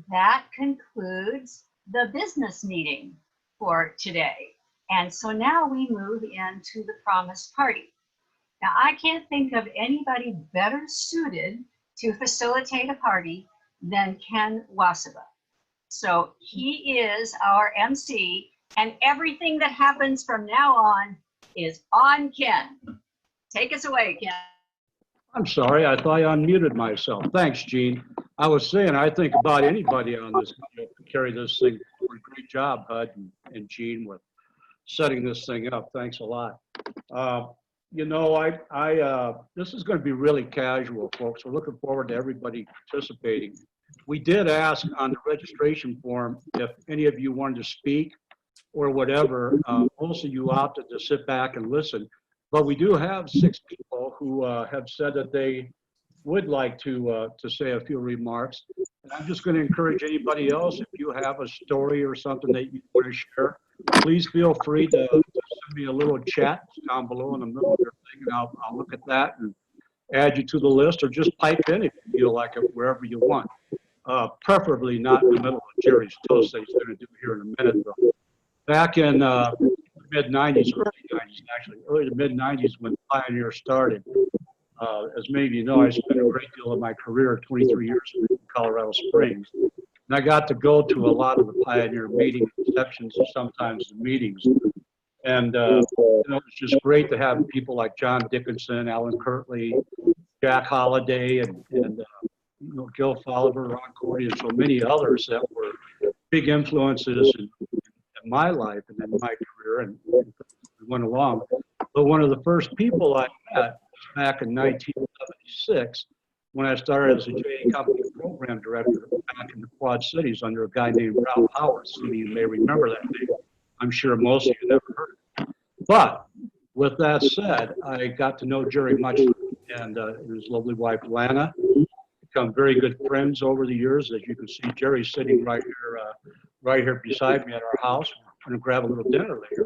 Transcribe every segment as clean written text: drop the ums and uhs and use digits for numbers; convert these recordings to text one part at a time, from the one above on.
that concludes the business meeting for today. And so now we move into the promised party. Now, I can't think of anybody better suited to facilitate a party than Ken Wasaba. So he is our MC, and everything that happens from now on is on Ken. Take us away, Ken. I'm sorry, I thought I unmuted myself. Thanks, Gene. I was saying, I think about anybody on this, to carry this thing forward. Great job, Bud and Gene, with setting this thing up. Thanks a lot. You know, this is going to be really casual, folks. We're looking forward to everybody participating. We did ask on the registration form if any of you wanted to speak or whatever. Most of you opted to sit back and listen. But we do have 6 people who have said that they would like to say a few remarks. And I'm just going to encourage anybody else, if you have a story or something that you want to share, please feel free to send me a little chat down below in the middle of your thing, and I'll look at that and add you to the list, or just pipe in if you feel like it, wherever you want. Preferably not in the middle of Jerry's toast that he's going to do here in a minute. Though. Back in mid-90s, early to mid-90s when Pioneer started. As many of you know, I spent a great deal of my career, 23 years in Colorado Springs. And I got to go to a lot of the Pioneer meetings, receptions, and sometimes the meetings. And you know, it's just great to have people like John Dickinson, Alan Kirtley, Jack Holliday, and you know, Gil Foliver, Ron Cordy, and so many others that were big influences in my life and in my career, and we went along. But one of the first people I met was back in 1976 when I started as a JA Company program director back in the Quad Cities under a guy named Ralph Howard. Some of you may remember that name. I'm sure most of you never heard of it. But with that said, I got to know Jerry much, and his lovely wife Lana. Become very good friends over the years. As you can see, Jerry's sitting right here beside me at our house. We're going to grab a little dinner later.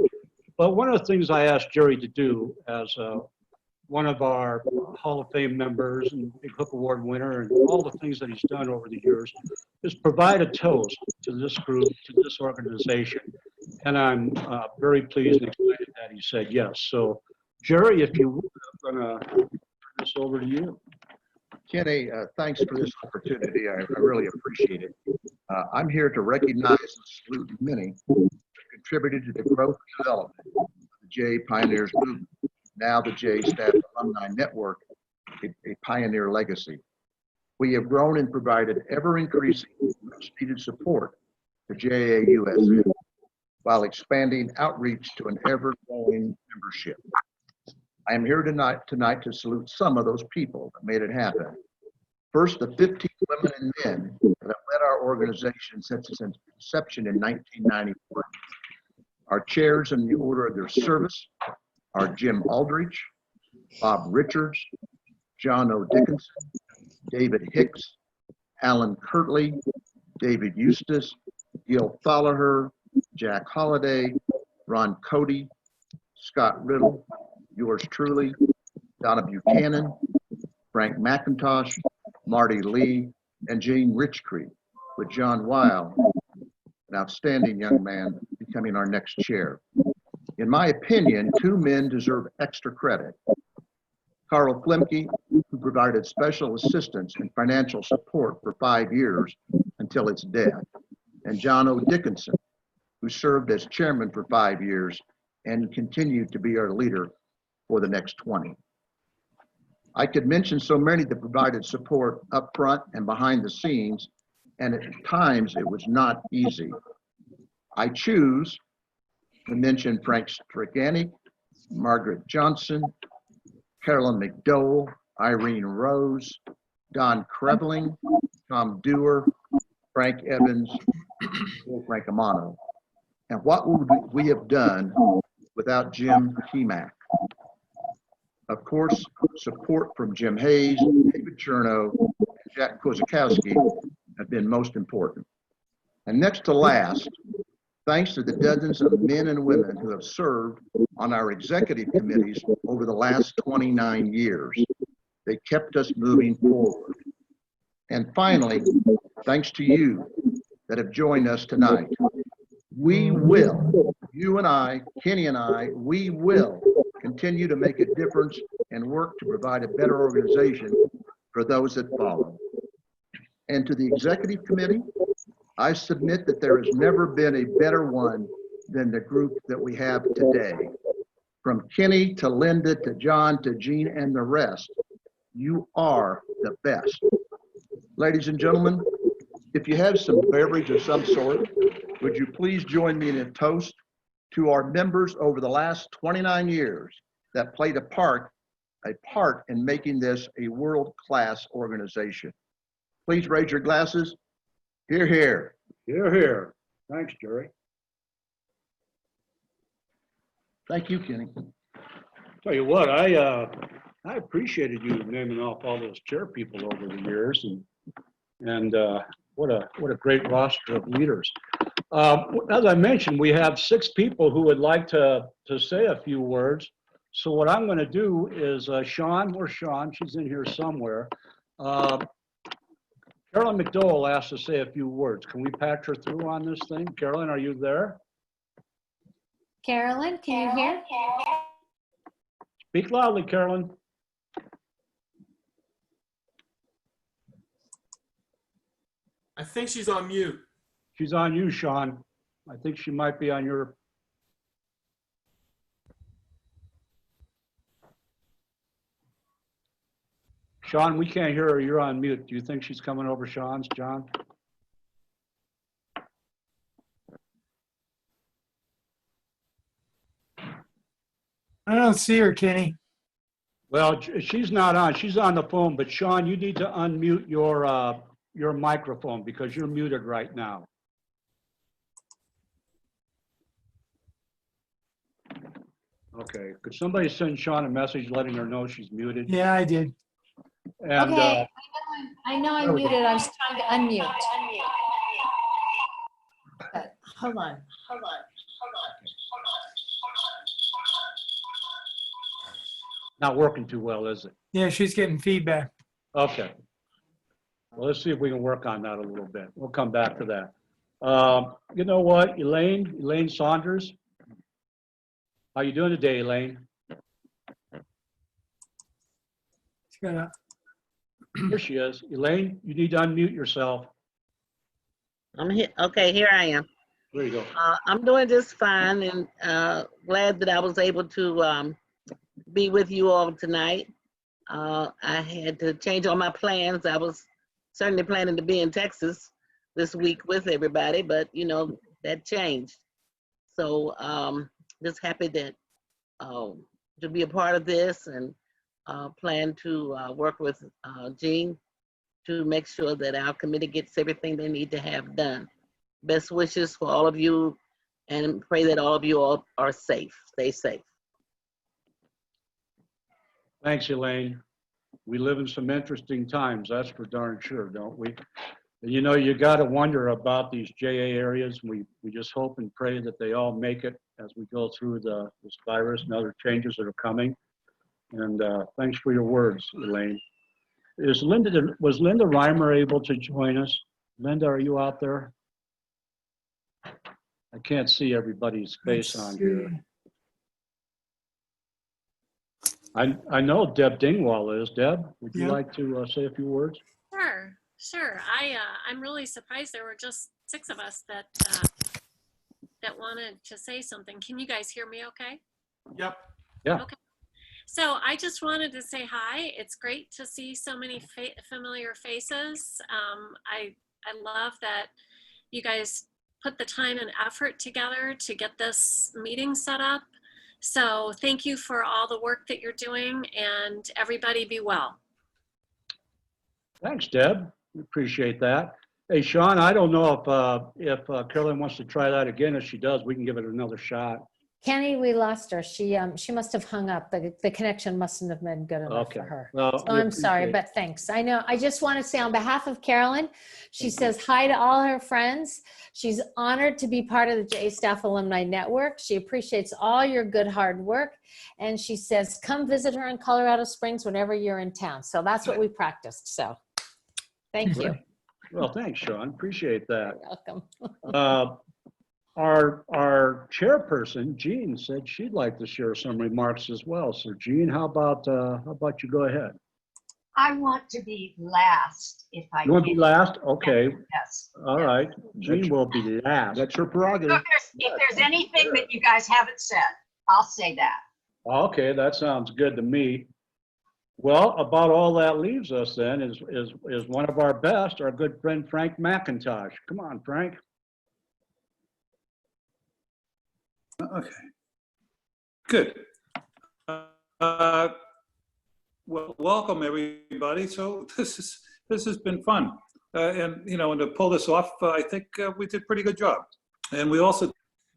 But one of the things I asked Jerry to do as one of our Hall of Fame members and Big Hook Award winner, and all the things that he's done over the years, is provide a toast to this group, to this organization. And I'm very pleased and excited that he said yes. So, Jerry, if you would, I'm going to turn this over to you. Kenny, thanks for this opportunity. I really appreciate it. I'm here to recognize and salute many who contributed to the growth and development of the JA Pioneers movement, now the JA Staff Alumni Network, a pioneer legacy. We have grown and provided ever-increasing, much-needed support to JAUSA while expanding outreach to an ever-growing membership. I am here tonight to salute some of those people that made it happen. First, the 15 women and men that have led our organization since its inception in 1991. Our chairs in the order of their service are Jim Aldrich, Bob Richards, John O. Dickinson, David Hicks, Alan Kirtley, David Eustace, Gil Foliver, Jack Holliday, Ron Cody, Scott Riddle, yours truly, Donna Buchanan, Frank McIntosh, Marty Lee, and Gene Richcree, with John Weil, an outstanding young man, becoming our next chair. In my opinion, 2 men deserve extra credit. Carl Flemke, who provided special assistance and financial support for 5 years until its death, and John O. Dickinson, who served as chairman for 5 years and continued to be our leader for the next 20. I could mention so many that provided support up front and behind the scenes, and at times it was not easy. I choose to mention Frank Strigani, Margaret Johnson, Carolyn McDowell, Irene Rose, Don Krevling, Tom Dewar, Frank Evans, Frank Amano. And what would we have done without Jim Kemak? Of course, support from Jim Hayes, David Chernow, and Jack Kozakowski have been most important. And next to last, thanks to the dozens of men and women who have served on our executive committees over the last 29 years. They kept us moving forward. And finally, thanks to you, that have joined us tonight. We will, you and I, Kenny and I, we will continue to make a difference and work to provide a better organization for those that follow. And to the executive committee, I submit that there has never been a better one than the group that we have today. From Kenny to Linda to John to Jean and the rest, you are the best. Ladies and gentlemen, if you have some beverage of some sort, would you please join me in a toast to our members over the last 29 years that played a part in making this a world-class organization. Please raise your glasses. Hear, hear. Hear, hear. Thanks, Jerry. Thank you, Kenny. Tell you what, I appreciated you naming off all those chair people over the years, and what a great roster of leaders. As I mentioned, we have 6 people who would like to say a few words. So what I'm going to do is, Sean, where's Sean? She's in here somewhere. Carolyn McDowell asked to say a few words. Can we patch her through on this thing? Carolyn, are you there? Carolyn, can you hear? Speak loudly, Carolyn. I think she's on mute. She's on you, Sean. I think she might be on your. Sean, we can't hear her. You're on mute. Do you think she's coming over Sean's, John? I don't see her, Kenny. Well, she's not on. She's on the phone, but Sean, you need to unmute your microphone because you're muted right now. Okay, could somebody send Sean a message letting her know she's muted? Yeah, I did. And, Okay, I know I'm muted. I was trying to unmute. But hold on. not working too well, is it? Yeah, she's getting feedback. Okay. Well, let's see if we can work on that a little bit. We'll come back to that. You know what, Elaine Saunders? How you doing today, Elaine? She's got a, Here she is. Elaine, you need to unmute yourself. I'm here. Okay, here I am. There you go. I'm doing just fine and glad that I was able to be with you all tonight. I had to change all my plans. I was certainly planning to be in Texas this week with everybody, but you know, that changed. So just happy that to be a part of this and plan to work with Jean to make sure that our committee gets everything they need to have done. Best wishes for all of you and pray that all of you all are safe. Stay safe. Thanks, Elaine. We live in some interesting times, that's for darn sure, don't we? And you know, you got to wonder about these JA areas. We just hope and pray that they all make it as we go through this virus and other changes that are coming. And thanks for your words, Elaine. Was Linda Reimer able to join us? Linda, are you out there? I can't see everybody's face on here. I know Deb Dingwall is. Deb, would you like to say a few words? Sure. I'm really surprised there were just 6 of us that that wanted to say something. Can you guys hear me okay? Yep. Yeah. Okay. So I just wanted to say hi. It's great to see so many familiar faces. I love that you guys put the time and effort together to get this meeting set up. So thank you for all the work that you're doing, and everybody be well. Thanks, Deb. We appreciate that. Hey, Sean, I don't know if Carolyn wants to try that again. If she does, we can give it another shot. Kenny, we lost her. She must have hung up. The connection mustn't have been good enough Okay. for her. Well, So I'm sorry, but thanks. I know. I just want to say on behalf of Carolyn, she says hi to all her friends. She's honored to be part of the J Staff Alumni Network. She appreciates all your good hard work. And she says, come visit her in Colorado Springs whenever you're in town. So that's what we practiced. So thank you. Well, thanks, Sean. Appreciate that. You're welcome. Our chairperson, Jean, said she'd like to share some remarks as well. So Jean, how about you go ahead? I want to be last if I You want to be can. last? Okay. Yes. All right. Jean will be last. That's her So prerogative. if there's anything that you guys haven't said, I'll say that. Okay, that sounds good to me. Well, about all that leaves us then is one of our best, our good friend Frank McIntosh. Come on, Frank. Okay, good. Well, welcome everybody. So this has been fun, and and to pull this off, I think we did a pretty good job. And we also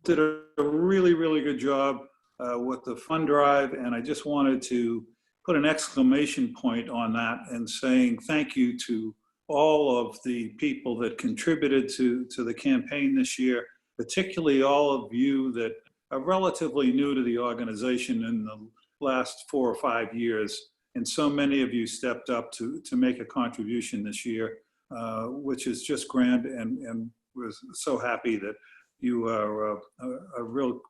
did a really good job with the fund drive. And I just wanted to put an exclamation point on that and saying thank you to all of the people that contributed to the campaign this year, particularly all of you that are relatively new to the organization in the last 4 or 5 years. And so many of you stepped up to make a contribution this year, which is just grand, and we're so happy that you are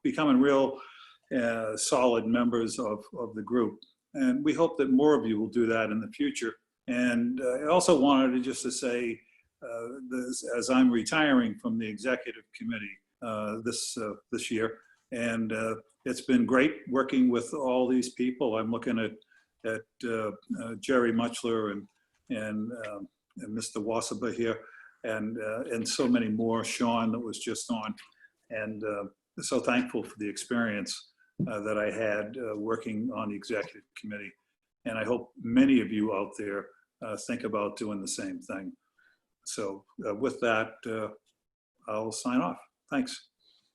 becoming real solid members of the group. And we hope that more of you will do that in the future. And I also wanted to say, as I'm retiring from the executive committee this year, and it's been great working with all these people. I'm looking at Jerry Muchler and Mr. Wasaba here, and so many more. Sean that was just on, and so thankful for the experience that I had working on the executive committee. And I hope many of you out there think about doing the same thing. So with that, I'll sign off. Thanks.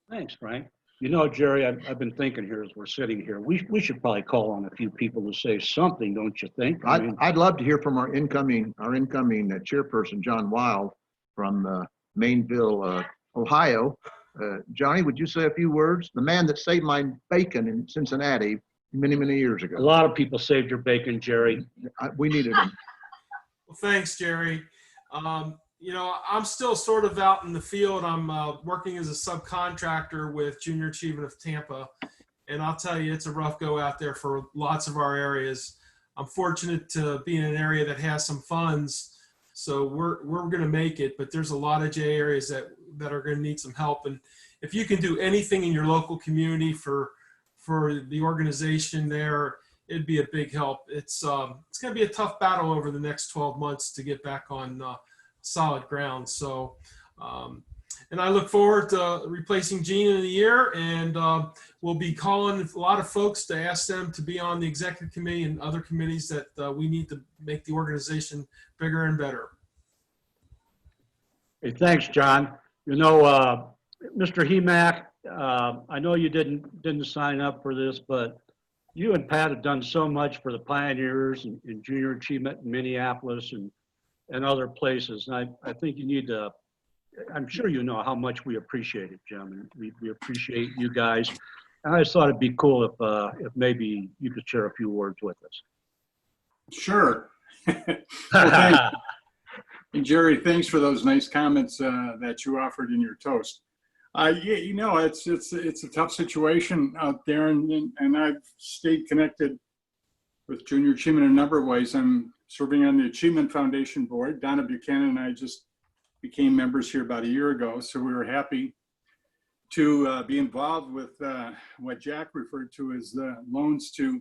Thanks, Frank. You know, Jerry, I've been thinking here as we're sitting here, we should probably call on a few people to say something, don't you think? I mean, I'd love to hear from our incoming chairperson, John Wild from Mainville, Ohio. Johnny, would you say a few words? The man that saved my bacon in Cincinnati many years ago. a lot of people saved your bacon, Jerry. We needed him. Well, thanks, Jerry. I'm still sort of out in the field. I'm working as a subcontractor with Junior Achievement of Tampa. And I'll tell you, it's a rough go out there for lots of our areas. I'm fortunate to be in an area that has some funds. So we're going to make it, but there's a lot of J areas that are going to need some help. And if you can do anything in your local community for the organization there, it'd be a big help. It's going to be a tough battle over the next 12 months to get back on solid ground. So, and I look forward to replacing Gene in a year, and we'll be calling a lot of folks to ask them to be on the executive committee and other committees that we need to make the organization bigger and better. Hey, thanks, John. You know, Mr. Hemack, I know you didn't sign up for this, but you and Pat have done so much for the pioneers and junior achievement in Minneapolis and other places. And I think you need to, I'm sure you know how much we appreciate it, Jim. And we appreciate you guys. And I just thought it'd be cool if maybe you could share a few words with us. Sure. Well, thanks. And Jerry, thanks for those nice comments that you offered in your toast. It's a tough situation out there, and I've stayed connected with Junior Achievement in a number of ways. I'm serving on the Achievement Foundation board. Donna Buchanan and I just became members here about a year ago, so we were happy to be involved with what Jack referred to as the loans to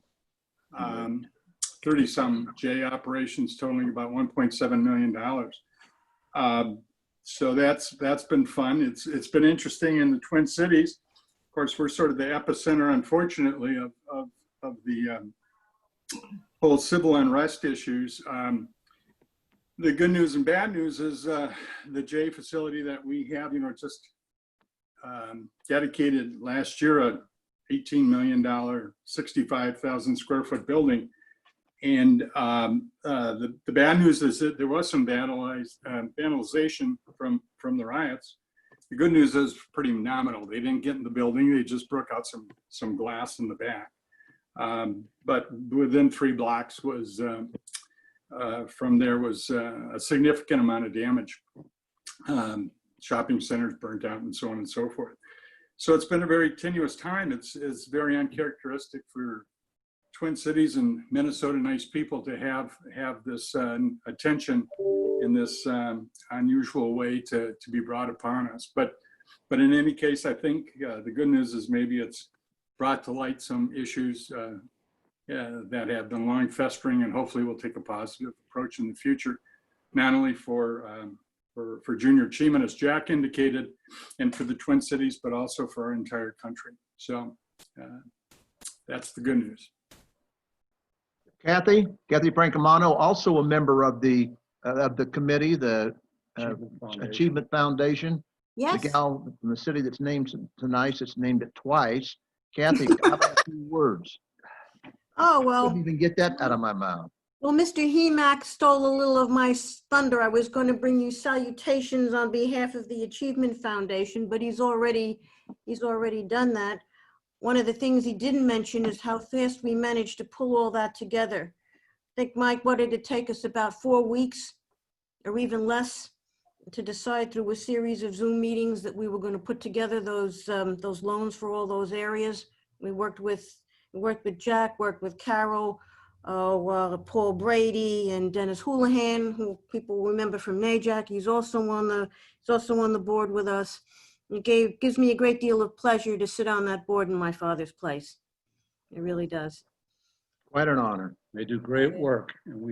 30-some J operations totaling about $1.7 million. So that's been fun. It's been interesting in the Twin Cities. Of course, we're sort of the epicenter, unfortunately, of the whole civil unrest issues. The good news and bad news is the J facility that we have, just dedicated last year a $18 million, 65,000 square foot building. And the bad news is that there was some vandalization from the riots. The good news is pretty nominal. They didn't get in the building. They just broke out some glass in the back. But within 3 blocks was from there was a significant amount of damage. Shopping centers burnt out and so on and so forth. So it's been a very tenuous time. It's very uncharacteristic for Twin Cities and Minnesota nice people to have this attention in this unusual way to be brought upon us. But in any case, I think the good news is maybe it's brought to light some issues that have been long festering, and hopefully we'll take a positive approach in the future, not only for junior achievement, as Jack indicated, and for the Twin Cities, but also for our entire country. So that's the good news. Kathy Francomano, also a member of the committee, the Achievement Foundation. Yes. The gal from the city that's named tonight, it's named it twice. Kathy, how about a few words? Oh, I well. couldn't even get that out of my mouth. Well, Mr. Hemack stole a little of my thunder. I was going to bring you salutations on behalf of the Achievement Foundation, but he's already done that. One of the things he didn't mention is how fast we managed to pull all that together. I think, Mike, what did it take us, about 4 weeks or even less to decide through a series of Zoom meetings that we were going to put together those loans for all those areas. We worked with Jack, worked with Carol, Paul Brady and Dennis Houlihan, who people remember from NAJAC. He's also on the board with us. It gives me a great deal of pleasure to sit on that board in my father's place. It really does. Quite an honor. They do great work, and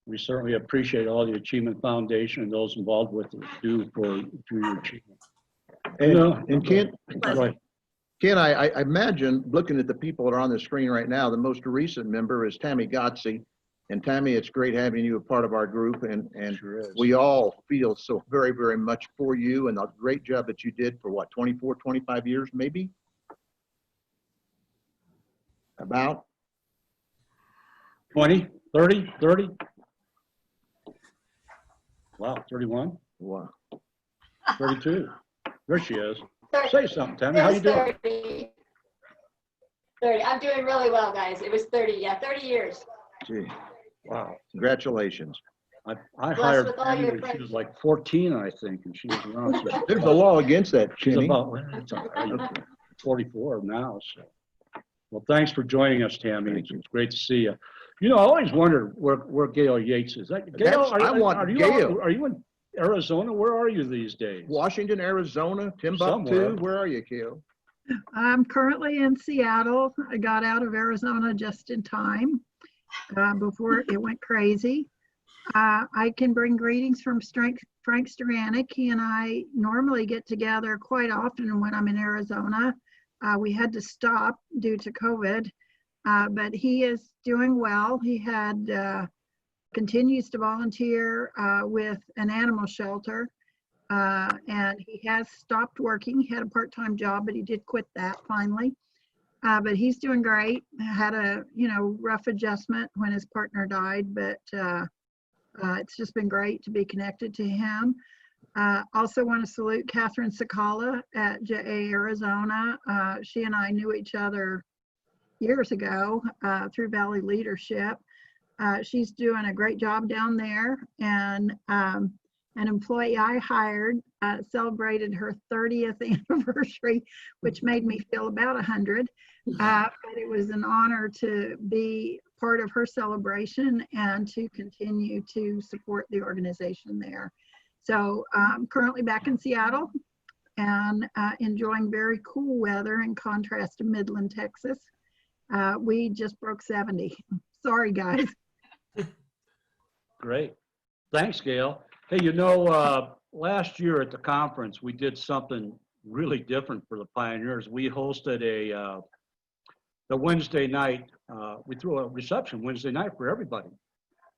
we certainly appreciate all the Achievement Foundation and those involved with it do for junior achievement. And Ken, I imagine, looking at the people that are on the screen right now, the most recent member is Tammy Gotze. And Tammy, it's great having you a part of our group, and Sure we all feel so very, very much for you and the great job that you did for what, 24, 25 years maybe? About? 20, 30? Wow, 31, Wow. 32. There she is. 30. Say something, Tammy. How you doing? 30. I'm doing really well, guys. It was 30. Yeah, 30 years. Gee, Wow. Congratulations. I Blessed hired with all Tammy your when she friends. was like 14, I think, and she was around. There's a law against that, She's Kenny. about, well, it's all right, 44 now, so. Well, thanks for joining us, Tammy. Thank you. It's great to see you. You know, I always wondered where Gail Yates is. Gail, I want Gail. Are you in Arizona? Where are you these days? Washington, Arizona, Timbuktu. Somewhere. Where are you, Gail? I'm currently in Seattle. I got out of Arizona just in time before it went crazy. I can bring greetings from Frank Staranek. He and I normally get together quite often when I'm in Arizona. We had to stop due to COVID, but he is doing well. He had continues to volunteer with an animal shelter. And he has stopped working. He had a part-time job, but he did quit that finally. But he's doing great. Had a rough adjustment when his partner died, but it's just been great to be connected to him. Also want to salute Catherine Sakala at JA Arizona. She and I knew each other years ago through Valley Leadership. She's doing a great job down there, and an employee I hired celebrated her 30th anniversary, which made me feel about 100. But it was an honor to be part of her celebration and to continue to support the organization there. So I'm currently back in Seattle and enjoying very cool weather in contrast to Midland, Texas. We just broke 70. Sorry, guys. Great. Thanks, Gail. Hey, last year at the conference, we did something really different for the pioneers. We hosted the Wednesday night, we threw a reception Wednesday night for everybody.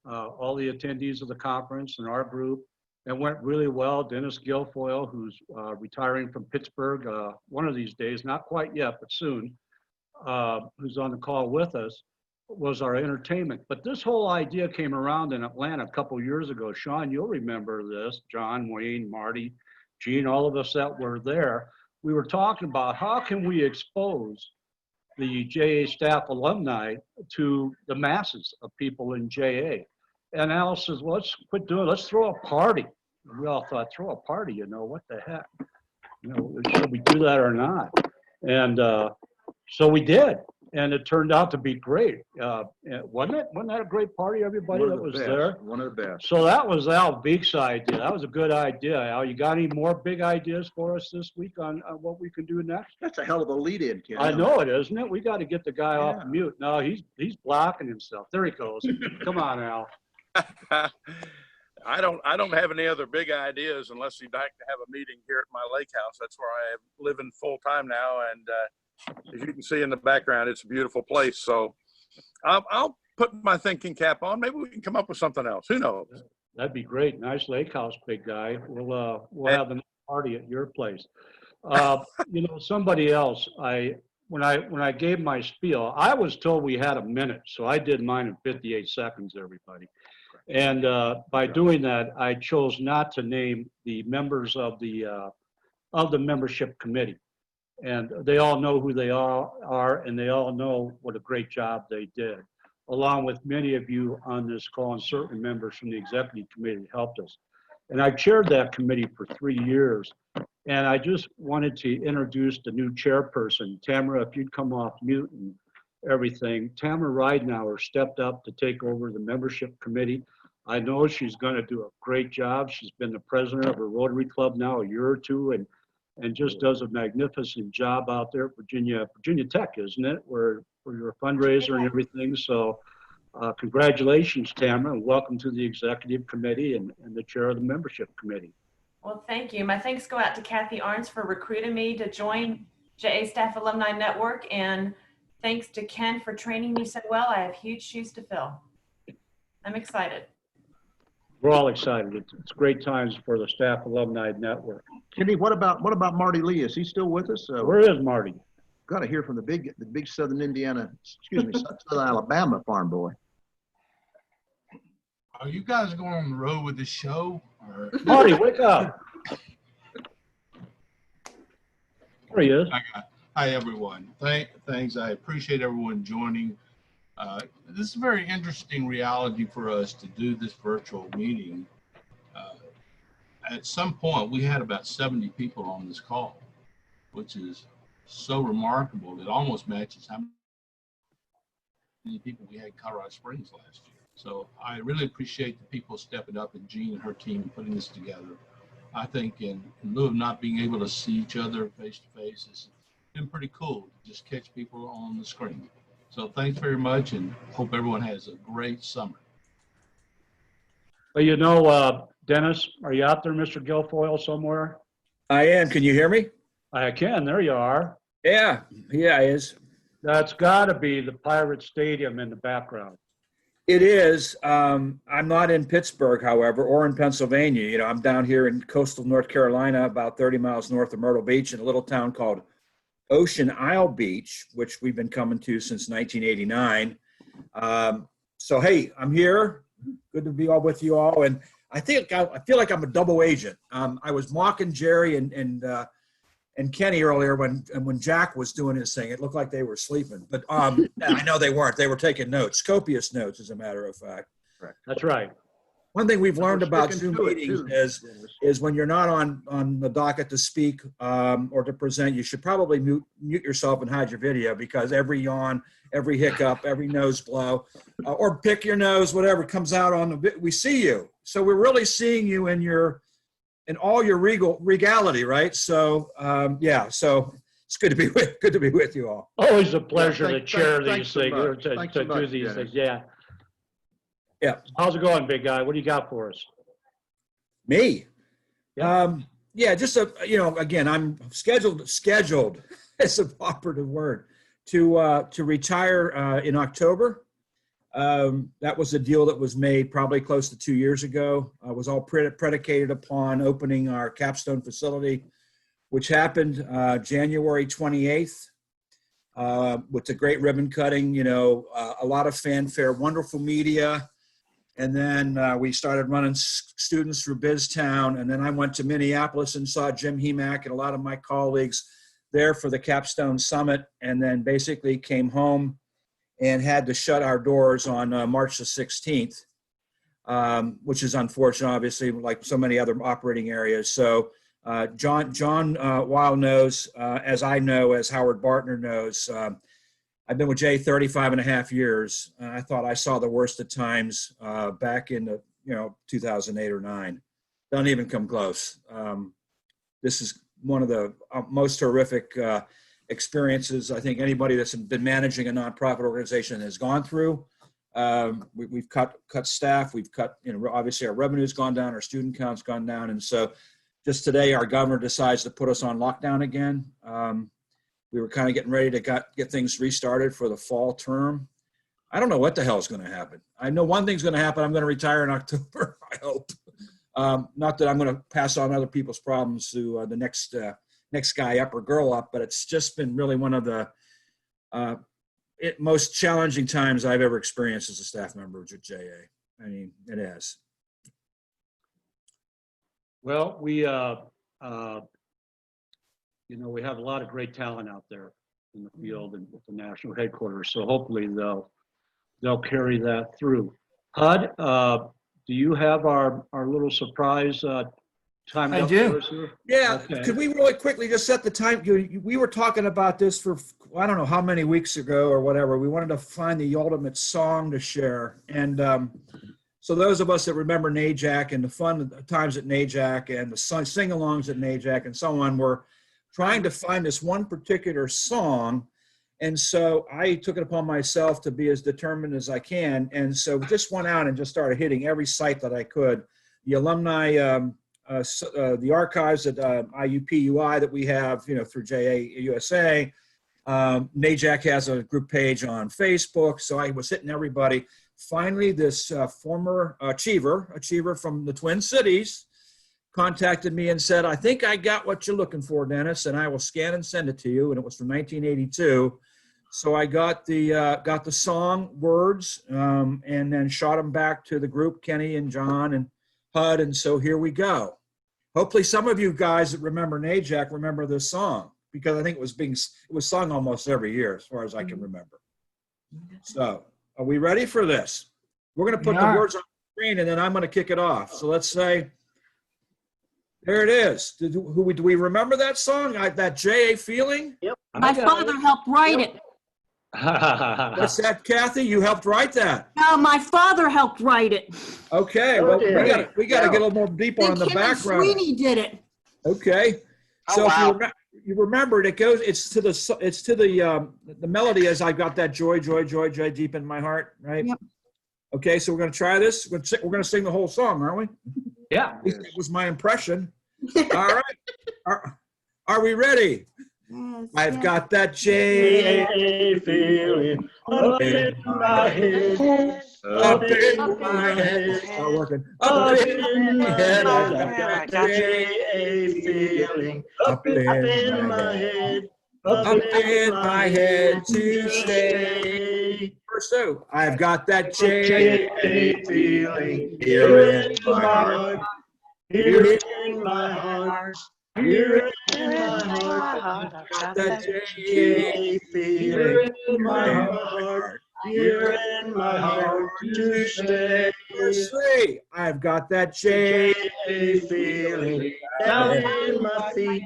All the attendees of the conference and our group. It went really well. Dennis Guilfoyle, who's retiring from Pittsburgh one of these days, not quite yet, but soon, who's on the call with us, was our entertainment. But this whole idea came around in Atlanta a couple years ago. Sean, you'll remember this. John, Wayne, Marty, Gene, all of us that were there. We were talking about how can we expose the JA staff alumni to the masses of people in JA. And Al says, well, let's quit doing it. Let's throw a party. And we all thought, throw a party, you know, what the heck? You know, should we do that or not? And so we did. And it turned out to be great. Wasn't it? Wasn't that a great party, everybody that was there? One of the best. So that was Al Beek's idea. That was a good idea. Al, you got any more big ideas for us this week on what we can do next? That's a hell of a lead-in, Ken. I know it, isn't it? We got to get the guy off Yeah. mute. No, he's blocking himself. There he goes. Come on, Al. I don't have any other big ideas unless you'd like to have a meeting here at my lake house. That's where I am living full time now, and as you can see in the background, it's a beautiful place. So I'll put my thinking cap on. Maybe we can come up with something else. Who knows? That'd be great. Nice lake house, big guy. We'll have a party at your place. You know, somebody else. When I gave my spiel, I was told we had a minute, so I did mine in 58 seconds. Everybody. And by doing that, I chose not to name the members of the membership committee. And they all know who they are, and they all know what a great job they did, along with many of you on this call and certain members from the executive committee that helped us. And I chaired that committee for 3 years. And I just wanted to introduce the new chairperson, Tamara, if you'd come off mute and everything. Tamara Ridenauer stepped up to take over the membership committee. I know she's going to do a great job. She's been the president of her Rotary Club now a year or two, and just does a magnificent job out there at Virginia Tech, isn't it? Where you're a fundraiser and everything. So congratulations, Tamara, and welcome to the executive committee and the chair of the membership committee. Well, thank you. My thanks go out to Kathy Arns for recruiting me to join JA Staff Alumni Network, and thanks to Ken for training me so well. I have huge shoes to fill. I'm excited. We're all excited. It's great times for the Staff Alumni Network. Kenny, what about Marty Lee? Is he still with us? Where is Marty? Got to hear from the big Southern Alabama farm boy. Are you guys going on the road with the show? Or? Marty, wake up. There he is. Hi, everyone. Thanks. I appreciate everyone joining. This is a very interesting reality for us to do this virtual meeting. At some point, we had about 70 people on this call, which is so remarkable. It almost matches how many people we had in Colorado Springs last year. So I really appreciate the people stepping up, and Jean and her team and putting this together. I think in lieu of not being able to see each other face to face, it's been pretty cool to just catch people on the screen. So thanks very much, and hope everyone has a great summer. Well, you know, Dennis, are you out there, Mr. Guilfoyle, somewhere? I am. Can you hear me? I can. There you are. Yeah, it is. That's got to be the Pirate Stadium in the background. It is. I'm not in Pittsburgh, however, or in Pennsylvania. You know, I'm down here in coastal North Carolina, about 30 miles north of Myrtle Beach, in a little town called Ocean Isle Beach, which we've been coming to since 1989. So, hey, I'm here. Good to be all with you all. And I feel like I'm a double agent. I was mocking Jerry and Kenny earlier when Jack was doing his thing. It looked like they were sleeping, but I know they weren't. They were taking notes, copious notes, as a matter of fact. That's right. One thing we've learned about Zoom meetings is when you're not on the docket to speak or to present, you should probably mute yourself and hide your video, because every yawn, every hiccup, every nose blow, or pick your nose, whatever comes out on the we see you. So we're really seeing you in all your regality, right? So yeah, so it's good to be with you all. Always a pleasure to chair these things, or to do these things. Yeah. Yeah. How's it going, big guy? What do you got for us? Me? Yeah, just again, I'm scheduled as an operative word to retire in October. That was a deal that was made probably close to 2 years ago. It was all predicated upon opening our capstone facility, which happened January 28th with a great ribbon cutting, a lot of fanfare, wonderful media. And then we started running students through BizTown. And then I went to Minneapolis and saw Jim Hemack and a lot of my colleagues there for the Capstone Summit, and then basically came home and had to shut our doors on March the 16th, which is unfortunate, obviously, like so many other operating areas. So John Weil knows, as I know, as Howard Bartner knows, I've been with Jay 35 and a half years. I thought I saw the worst of times back in the 2008 or 9. Don't even come close. This is one of the most horrific experiences I think anybody that's been managing a nonprofit organization has gone through. We've cut staff. We've cut, obviously our revenue's gone down, our student count's gone down, and so just today our governor decides to put us on lockdown again. We were kind of getting ready to get things restarted for the fall term. I don't know what the hell is going to happen. I know one thing's going to happen. I'm going to retire in October, I hope. Not that I'm going to pass on other people's problems to the next guy up or girl up, but it's just been really one of the most challenging times I've ever experienced as a staff member of JA. I mean, it has. Well, we we have a lot of great talent out there in the field and with the national headquarters. So hopefully they'll carry that through. HUD, do you have our little surprise timed I up do. for us here? Yeah, Okay. could we really quickly just set the time? We were talking about this for, I don't know how many weeks ago or whatever. We wanted to find the ultimate song to share. And so those of us that remember NAJAC and the fun times at NAJAC and the sing-alongs at NAJAC and so on, were trying to find this one particular song. And so I took it upon myself to be as determined as I can. And so just went out and just started hitting every site that I could. The alumni, the archives at IUPUI that we have, through JA USA. NAJAC has a group page on Facebook. So I was hitting everybody. Finally, this former achiever from the Twin Cities contacted me and said, I think I got what you're looking for, Dennis, and I will scan and send it to you. And it was from 1982. So I got the song words and then shot them back to the group, Kenny and John and HUD. And so here we go. Hopefully some of you guys that remember NAJAC remember this song, because I think it was sung almost every year as far as I can remember. So are we ready for this? We're going to put the words on the screen and then I'm going to kick it off. So let's say, there it is. Do we remember that song? That JA feeling? Yep. My father helped write it. What's that, Kathy? You helped write that. No, my father helped write it. Okay, well, we got to get a little more deep on the background. Sweeney did it. Okay, so if you remember it, it's to the melody as I got that joy, joy, joy, joy deep in my heart, right? Yep. Okay, so we're going to try this. We're going to sing the whole song, aren't we? Yeah. At least that was my impression. All right. Are we ready? Yes, I've got that JA feeling up in my head, up in my head. Not working. Up in my head. I've got that JA feeling up in my head, up in my head to stay. Verse 2. I've got that JA feeling here in my heart, here in my heart. Here in my heart, I've got that JA feeling in my heart, here in my heart to stay. Verse 3, I've got that JA feeling down in my feet,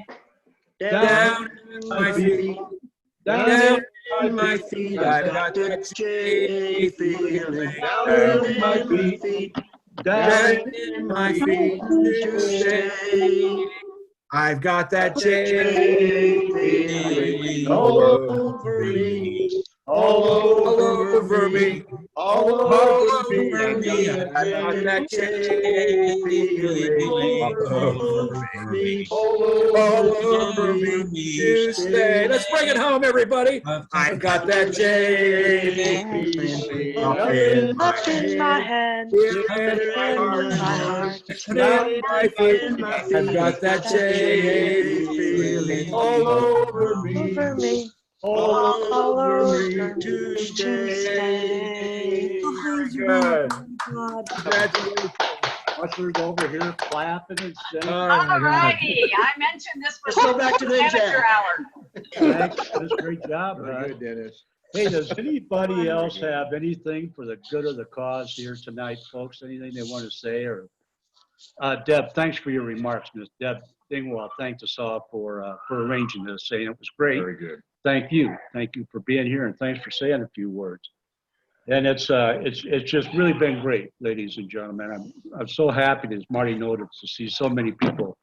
down in my feet, down in my feet. I've got that JA feeling down in my feet, down in my feet to stay. I've got that JA feeling all over me, all over me, all over me. I've got that JA feeling all over me, all over me to stay. Let's bring it home, everybody. I've got that JA feeling up in my head, here in my heart, down in my feet. I've got that JA feeling all over me, all over me to stay. Good. Congratulations. Ushers over here clapping and singing. All righty. I mentioned this was Let's go back to the amateur jazz. hour. Thanks for this great job, Very Bud. good, Dennis. Hey, does anybody else have anything for the good of the cause here tonight, folks? Anything they want to say? Or Deb, thanks for your remarks, Miss Deb Dingwall. Thanked us all for arranging this, saying it was great. Very good. Thank you for being here, and thanks for saying a few words. And it's just really been great, ladies and gentlemen. I'm so happy, as Marty noted, to see so many people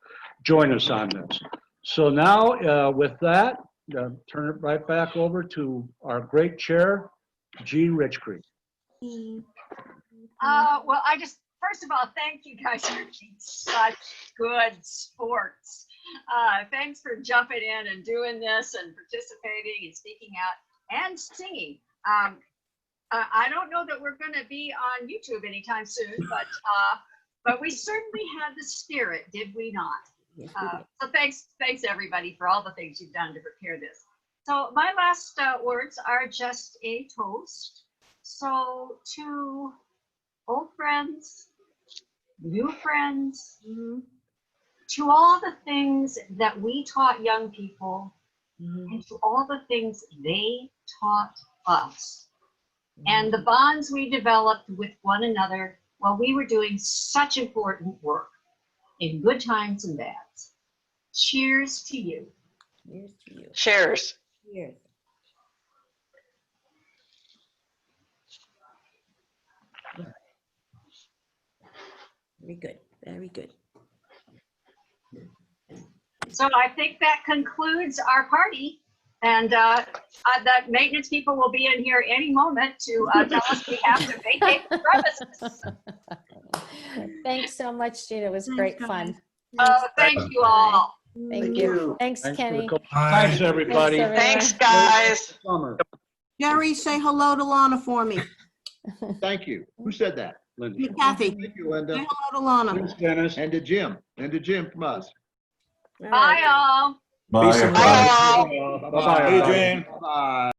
join us on this. So now, with that, turn it right back over to our great chair, Jean Richcreek. Well, first of all, thank you guys for being such good sports. Thanks for jumping in and doing this and participating and speaking out and singing. I don't know that we're going to be on YouTube anytime soon, but we certainly had the spirit, did we not? So thanks everybody for all the things you've done to prepare this. So my last words are just a toast. So to old friends, new friends, to all the things that we taught young people, and to all the things they taught us, and the bonds we developed with one another while we were doing such important work in good times and bads. Cheers to you. Cheers to you. Cheers. Cheers. Very good. Very good. So I think that concludes our party. And the maintenance people will be in here any moment to tell us we have to vacate the premises. Thanks so much, Gina. It was great fun. Thank you all. Thank you. Thanks, Kenny. Thanks, everybody. Thanks, guys. Summer. Jerry, say hello to Lana for me. Thank you. Who said that? Linda. Kathy, Thank you, Linda. say hello to Lana. Thanks, Dennis. And to Jim. And to Jim from us. Bye, all. Peace and Bye, love. all. Bye-bye. Hey, Jane. Bye.